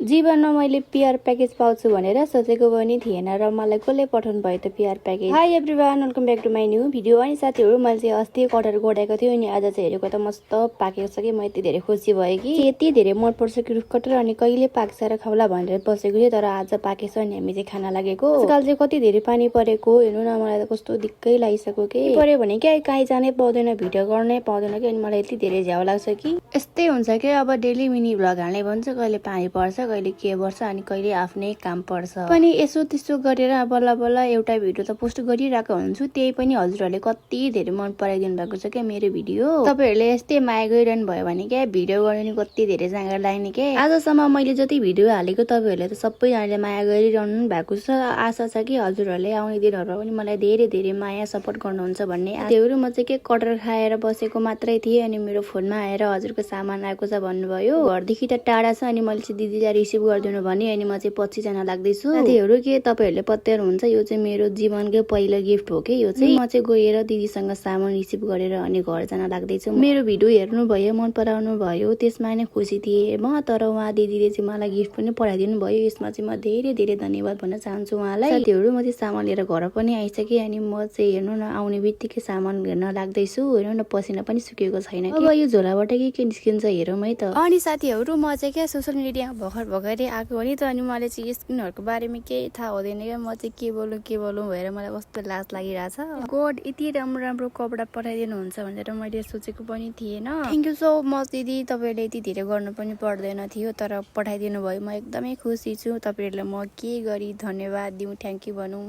जीवनमा मैले PR package पाउँछु भनेर सोचेको पनि थिएन र मलाई कसले पठाउनु भयो त PR package. Hi everyone, welcome back to my new video. अनि साथीहरू, मैले चाहिँ अस्ति कटहर गोडाएको थियो अनि आज चाहिँ हेरेको त मस्त पाकेको छ कि म यति धेरै खुसी भएँ कि यति धेरै मन पर्छ कि रुख कटहर अनि कहिले पाक्छ र खाउला भनेर बसेको थिएँ, तर आज पाकेछ अनि हामी चाहिँ खाना लागेको। आजकल चाहिँ कति धेरै पानी परेको हेर्नु न, मलाई त कस्तो दिक्कै लागिसक्यो के पर्यो भने क्या कहीँ जानै पाउँदैन, भिडियो गर्नै पाउँदैन कि अनि मलाई यति धेरै झ्याउ लाग्छ कि यस्तै हुन्छ कि अब डेली मिनी भ्लग हाल्ने भन्छ, कहिले पानी पर्छ कहिले के पर्छ अनि कहिले आफ्नै काम पर्छ पनि यसो त्यस्तो गरेर बल्ल बल्ल एउटा भिडियो त पोस्ट गरिरहेको हुन्छु। त्यही पनि हजुरहरूले कति धेरै मन पराइदिनु भएको छ क्या मेरो भिडियो। तपाईँहरूले यस्तै माया गरिरहनु भयो भने क्या भिडियो गर्ने कति धेरै जाँगर लाग्ने के। आजसम्म मैले जति भिडियो हालेको तपाईँहरूले त सबैजनाले माया गरिरहनु भएको छ। आशा छ कि हजुरहरूले आउने दिनहरूमा पनि मलाई धेरै धेरै माया सपोर्ट गर्नुहुन्छ भन्ने। त्योहरू म चाहिँ के कटहर खाएर बसेको मात्रै थिएँ अनि मेरो फोनमा आएर हजुरको सामान आएको छ भन्नुभयो। घरदेखि त टाढा छ अनि मैले चाहिँ दिदीलाई रिसिभ गरिदिनु भने अनि म चाहिँ पछि जान लाग्दैछु। साथीहरू, के तपाईँहरूले पत्याउनुहुन्छ, यो चाहिँ मेरो जीवनको पहिलो गिफ्ट हो कि यो चाहिँ। म चाहिँ गएर दिदीसँग सामान रिसिभ गरेर अनि घर जान लाग्दैछु। मेरो भिडियो हेर्नु भयो, मन पराउनु भयो, त्यसमा नै खुसी थिएँ म। तर उहाँ दिदीले चाहिँ मलाई गिफ्ट पनि पठाइदिनु भयो, यसमा चाहिँ म धेरै धेरै धन्यवाद भन्न चाहन्छु उहाँलाई। साथीहरू, म चाहिँ सामान लिएर घर पनि आइसकेँ अनि म चाहिँ हेर्नु न आउने बित्तिकै सामान हेर्न लाग्दैछु। हेर्नु न पसिना पनि सुकेको छैन। अब यो झोलाबाट के निस्किन्छ हेरौँ है त। अनि साथीहरू, म चाहिँ क्या सोसियल मिडिया भर्खरै आएको हो नि त अनि मलाई चाहिँ स्किनहरूको बारेमा केही थाहा हुँदैन क्या। म चाहिँ के बोलौँ भएर मलाई कस्तो लाज लागिरहेछ। गड, यति राम्रो राम्रो कपडा पठाइदिनुहुन्छ भनेर मैले सोचेको पनि थिएन। थ्याङ्क यू सो मच दिदी, तपाईँहरूले यति धेरै गर्नु पनि पर्दैन थियो तर पठाइदिनु भयो। म एकदमै खुसी छु। तपाईँहरूलाई म के गरी धन्यवाद दिउँ, थ्याङ्क यू भनौँ।